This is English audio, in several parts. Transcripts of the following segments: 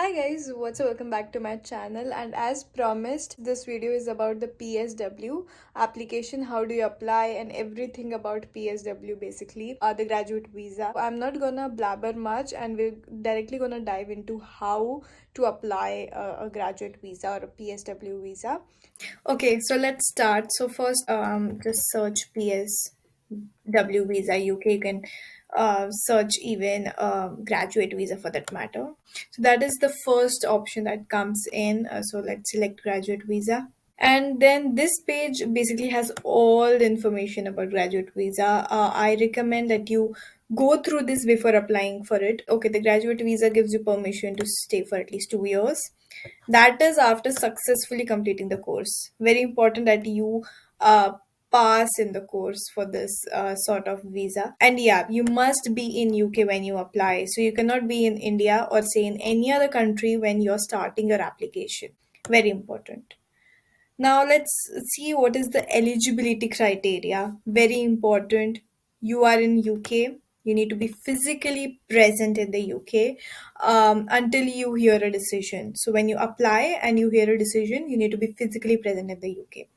Hi guys, what's up? Welcome back to my channel. And as promised, this video is about the PSW application. How do you apply and everything about PSW basically, the graduate visa. I'm not gonna blabber much and we're directly gonna dive into how to apply a graduate visa or a PSW visa. Okay, so let's start. So first, just search PSW visa UK. You can search even graduate visa for that matter. So that is the first option that comes in. So let's select graduate visa. And then this page basically has all the information about graduate visa. I recommend that you go through this before applying for it. Okay, the graduate visa gives you permission to stay for at least 2 years. That is after successfully completing the course. Very important that you uh, pass in the course for this sort of visa. And yeah, you must be in UK when you apply. So you cannot be in India or say in any other country when you're starting your application. Very important. Now let's see what is the eligibility criteria. Very important. You are in UK. You need to be physically present in the UK until you hear a decision. So when you apply and you hear a decision, you need to be physically present in the UK.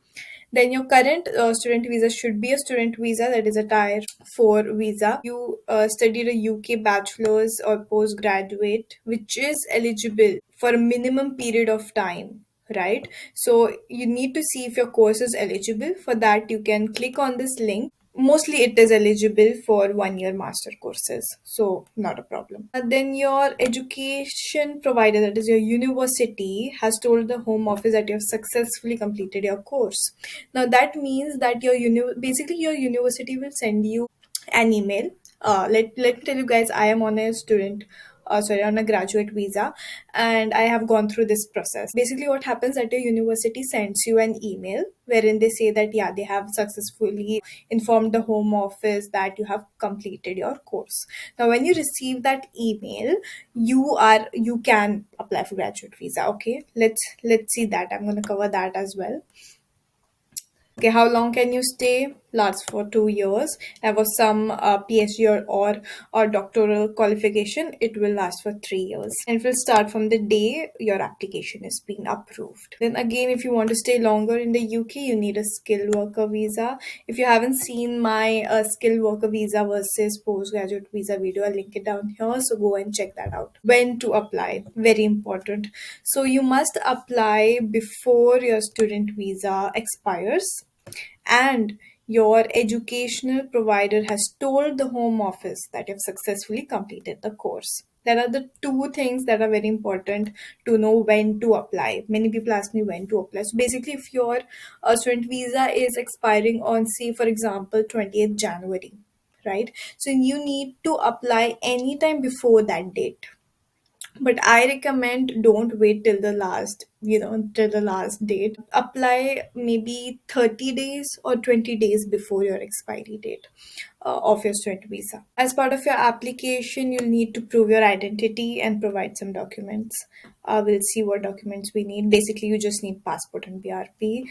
Then your current student visa should be a student visa, that is a Tier 4 visa. You studied a UK bachelor's or postgraduate, which is eligible for a minimum period of time, right? So you need to see if your course is eligible. For that, you can click on this link. Mostly it is eligible for 1 year master courses, so not a problem. Then your education provider, that is your university, has told the home office that you have successfully completed your course. Now that means that basically your university will send you an email. Let me tell you guys, I am on a on a graduate visa, and I have gone through this process. Basically, what happens that your university sends you an email wherein they say that yeah, they have successfully informed the home office that you have completed your course. Now, when you receive that email, you can apply for graduate visa. Okay, let's see that. I'm going to cover that as well. Okay, how long can you stay? Lasts for 2 years. And for some PhD or doctoral qualification, it will last for 3 years. And it will start from the day your application is being approved. Then again, if you want to stay longer in the UK, you need a skilled worker visa. If you haven't seen my skilled worker visa versus postgraduate visa video, I'll link it down here. So go and check that out. When to apply? Very important. So you must apply before your student visa expires and your educational provider has told the home office that you've successfully completed the course. There are the two things that are very important to know when to apply. Many people ask me when to apply. So basically, if your student visa is expiring on, say, for example, 20th January, right? So you need to apply anytime before that date, but I recommend don't wait till the last, till the last date. Apply maybe 30 days or 20 days before your expiry date of your student visa. As part of your application, you'll need to prove your identity and provide some documents. We'll see what documents we need. Basically, you just need passport and BRP,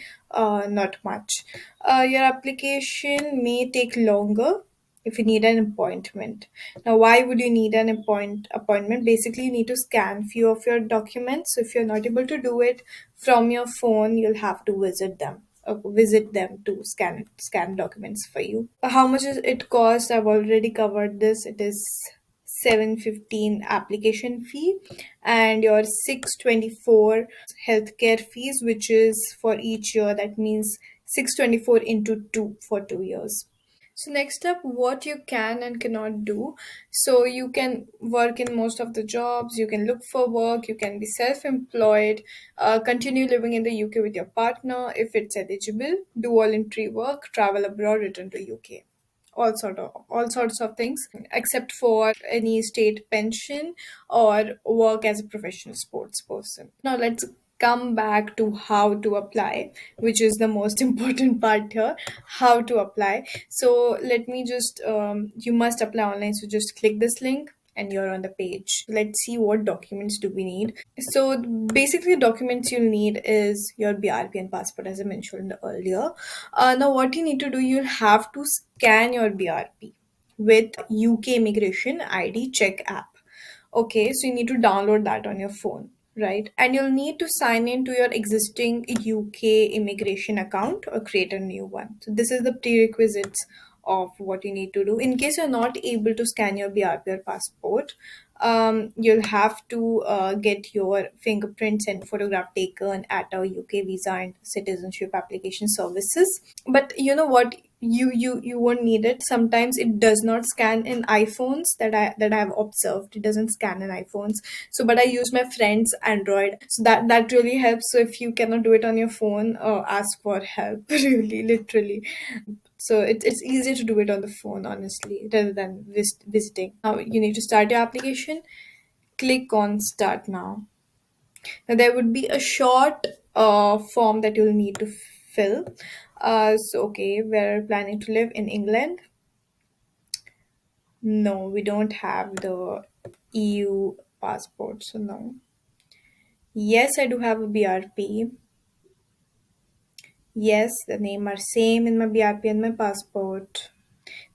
not much. Your application may take longer if you need an appointment. Now, why would you need an appointment? Basically, you need to scan few of your documents. So if you're not able to do it from your phone, you'll have to visit them to scan documents for you. How much is it cost? I've already covered this. It is 715 application fee and your 624 healthcare fees, which is for each year. That means 624 into 2 for 2 years. So next up, what you can and cannot do. So you can work in most of the jobs, you can look for work, you can be self-employed, continue living in the UK with your partner if it's eligible, do voluntary work, travel abroad, return to UK. All sorts of things except for any state pension or work as a professional sports person. Now let's come back to how to apply, which is the most important part here. How to apply. So let me just you must apply online, so just click this link and you're on the page. Let's see what documents do we need. So basically documents you'll need is your BRP and passport, as I mentioned earlier. Now what you need to do, you'll have to scan your BRP with UK immigration ID check app. Okay, so you need to download that on your phone, right? And you'll need to sign in to your existing UK immigration account or create a new one. So this is the prerequisites of what you need to do. In case you're not able to scan your BRP or passport, you'll have to get your fingerprints and photograph taken at our UK visa and citizenship application services. But you know what, you won't need it. Sometimes it does not scan in iPhones, that I've observed. It doesn't scan in iPhones. So but I use my friend's Android, so that really helps. So if you cannot do it on your phone, ask for help. Really, literally. So it's easier to do it on the phone, honestly, rather than visiting. Now you need to start your application. Click on start now. Now, there would be a short form that you'll need to fill. So, okay, we're planning to live in England. No, we don't have the EU passport, so no. Yes, I do have a BRP. Yes, the name are same in my BRP and my passport.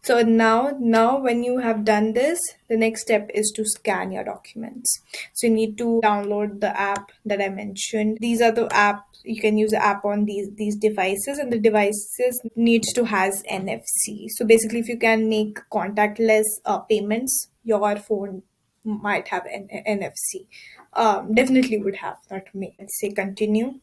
So now when you have done this, the next step is to scan your documents. So you need to download the app that I mentioned. These are the apps you can use the app on these devices, and the devices needs to has NFC. So basically, if you can make contactless payments, your phone might have an NFC. Definitely would have. Not may. Let's say continue.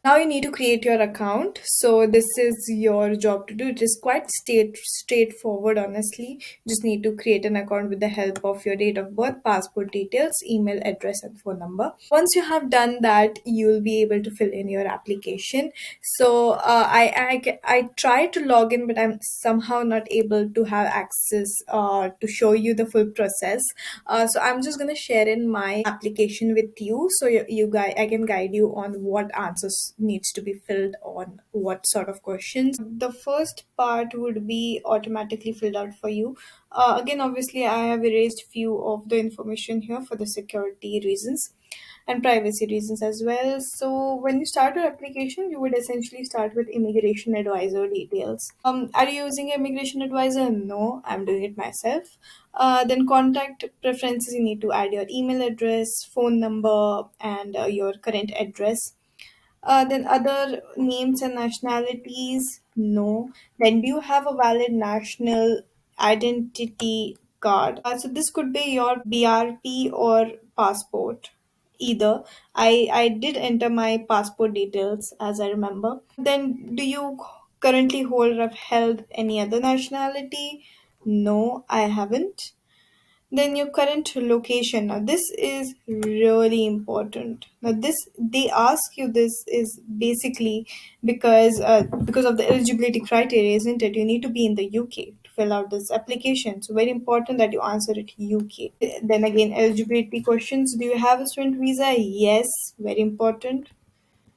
Now you need to create your account. So this is your job to do. It is quite straightforward, honestly. You just need to create an account with the help of your date of birth, passport details, email address, and phone number. Once you have done that, you'll be able to fill in your application. So I tried to log in, but I'm somehow not able to have access to show you the full process. So I'm just gonna share in my application with you, so you guys, I can guide you on what answers needs to be filled on what sort of questions. The first part would be automatically filled out for you. Again, obviously, I have erased few of the information here for the security reasons and privacy reasons as well. So when you start your application, you would essentially start with immigration advisor details. Are you using immigration advisor? No, I'm doing it myself. Then contact preferences, you need to add your email address, phone number, and your current address. Then other names and nationalities, no. Then do you have a valid national identity card? So this could be your BRP or passport. Either. I did enter my passport details as I remember. Then do you currently hold or have held any other nationality? No, I haven't. Then your current location. Now this is really important. Now this, they ask you this is basically because of the eligibility criteria, isn't it? You need to be in the UK to fill out this application. So very important that you answer it UK. Then again, eligibility questions. Do you have a student visa? Yes, very important.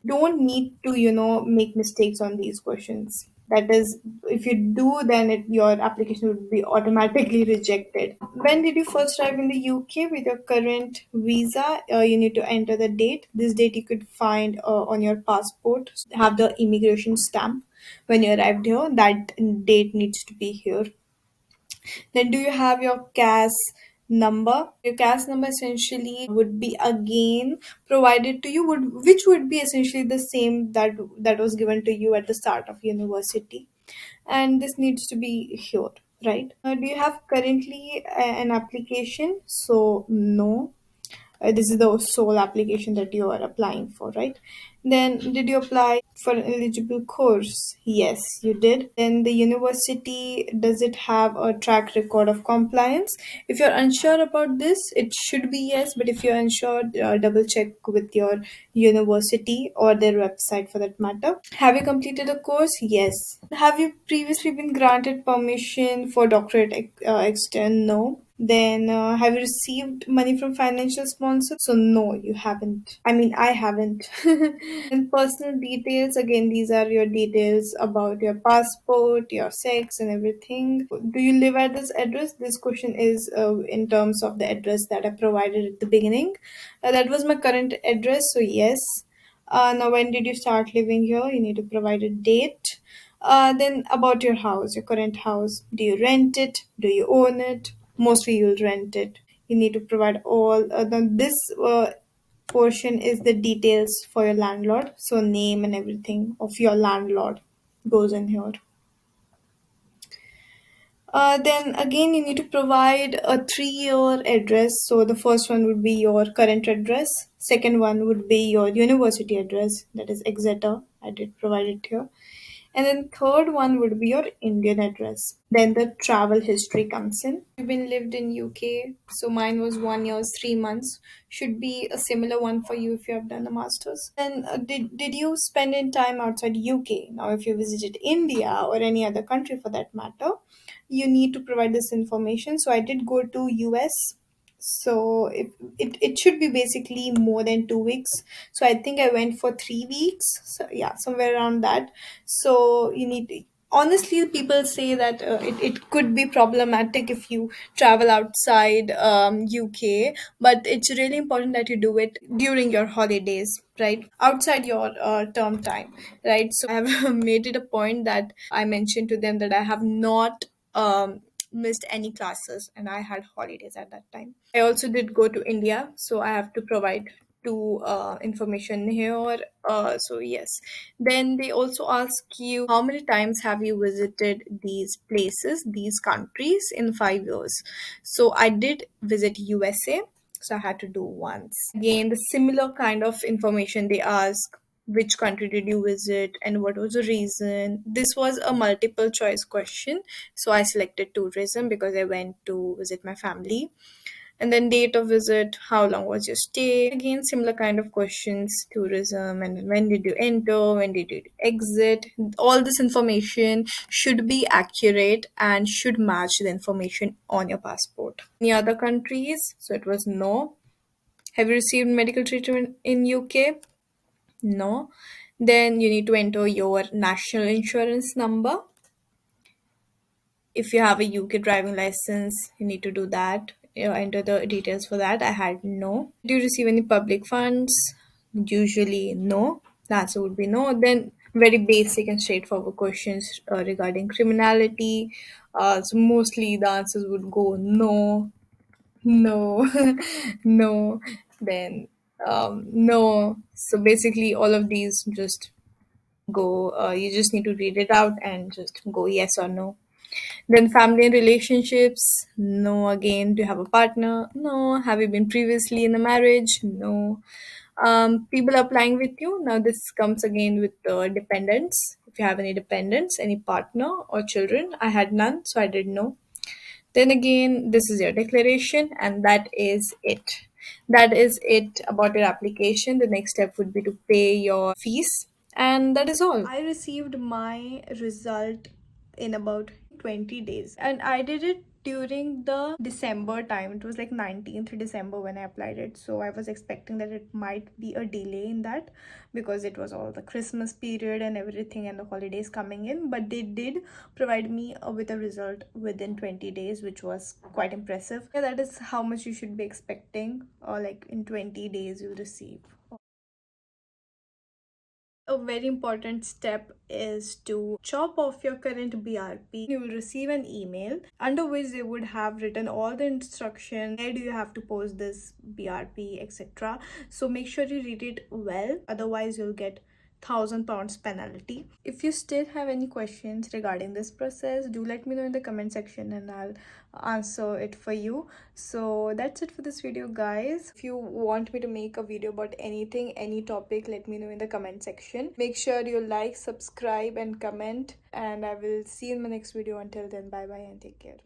Don't need to make mistakes on these questions. That is, if you do, then your application would be automatically rejected. When did you first arrive in the UK with your current visa? You need to enter the date. This date you could find on your passport, have the immigration stamp. When you arrived here, that date needs to be here. Then do you have your CAS number? Your CAS number essentially would be again provided to you, which would be essentially the same that was given to you at the start of university. And this needs to be here, right? Do you have currently an application? So no. This is the sole application that you are applying for, right? Then did you apply for an eligible course? Yes, you did. Then the university, does it have a track record of compliance? If you're unsure about this, it should be yes, but if you're unsure, double check with your university or their website for that matter. Have you completed a course? Yes. Have you previously been granted permission for doctorate extend? No. Then have you received money from financial sponsors? So no, you haven't. I mean, I haven't. And personal details, again, these are your details about your passport, your sex, and everything. Do you live at this address? This question is in terms of the address that I provided at the beginning. That was my current address, so yes. Now, when did you start living here? You need to provide a date. Then about your house, your current house. Do you rent it? Do you own it? Mostly you'll rent it. You need to provide all this portion is the details for your landlord, so name and everything of your landlord goes in here. Then again, you need to provide a 3-year address. So the first one would be your current address. Second one would be your university address, that is Exeter. I did provide it here. And then third one would be your Indian address. Then the travel history comes in. You've been lived in UK, so mine was 1 year, 3 months. Should be a similar one for you if you have done a master's. Then did you spend in time outside UK? Now, if you visited India or any other country for that matter, you need to provide this information. So I did go to US. So it should be basically more than 2 weeks. So I think I went for 3 weeks. So yeah, somewhere around that. So you need to, honestly, people say that it could be problematic if you travel outside UK, but it's really important that you do it during your holidays, right, outside your term time, right? So I have made it a point that I mentioned to them that I have not missed any classes and I had holidays at that time. I also did go to India, so I have to provide two information here. So yes, then they also ask you how many times have you visited these places, these countries in 5 years. So I did visit USA, so I had to do once. Again, the similar kind of information they ask: which country did you visit and what was the reason. This was a multiple choice question, so I selected tourism because I went to visit my family. And then date of visit, how long was your stay? Again, similar kind of questions, tourism, and then when did you enter, when did you exit. All this information should be accurate and should match the information on your passport. Any other countries? So it was no. Have you received medical treatment in UK? No. Then you need to enter your national insurance number. If you have a UK driving license, you need to do that. You enter the details for that. I had no. Do you receive any public funds? Usually no. The answer would be no. Then very basic and straightforward questions regarding criminality. So mostly the answers would go no, no, no. Then no. So basically all of these just go. You just need to read it out and just go yes or no. Then family and relationships, no. Again, do you have a partner? No. Have you been previously in a marriage? No. People applying with you. Now this comes again with the dependents. If you have any dependents, any partner or children, I had none, so I did no. Then again, this is your declaration, and that is it. That is it about your application. The next step would be to pay your fees, and that is all. I received my result in about 20 days, and I did it during the December time. It was like 19th December when I applied it, so I was expecting that it might be a delay in that because it was all the Christmas period and everything and the holidays coming in, but they did provide me with a result within 20 days, which was quite impressive. Yeah, that is how much you should be expecting, or like in 20 days you'll receive. A very important step is to chop off your current BRP. You will receive an email under which they would have written all the instructions. Where do you have to post this BRP, etc. So make sure you read it well, otherwise you'll get £1,000 penalty. If you still have any questions regarding this process, do let me know in the comment section and I'll answer it for you. So that's it for this video, guys. If you want me to make a video about anything, any topic, let me know in the comment section. Make sure you like, subscribe and comment, and I will see you in my next video. Until then, bye bye and take care.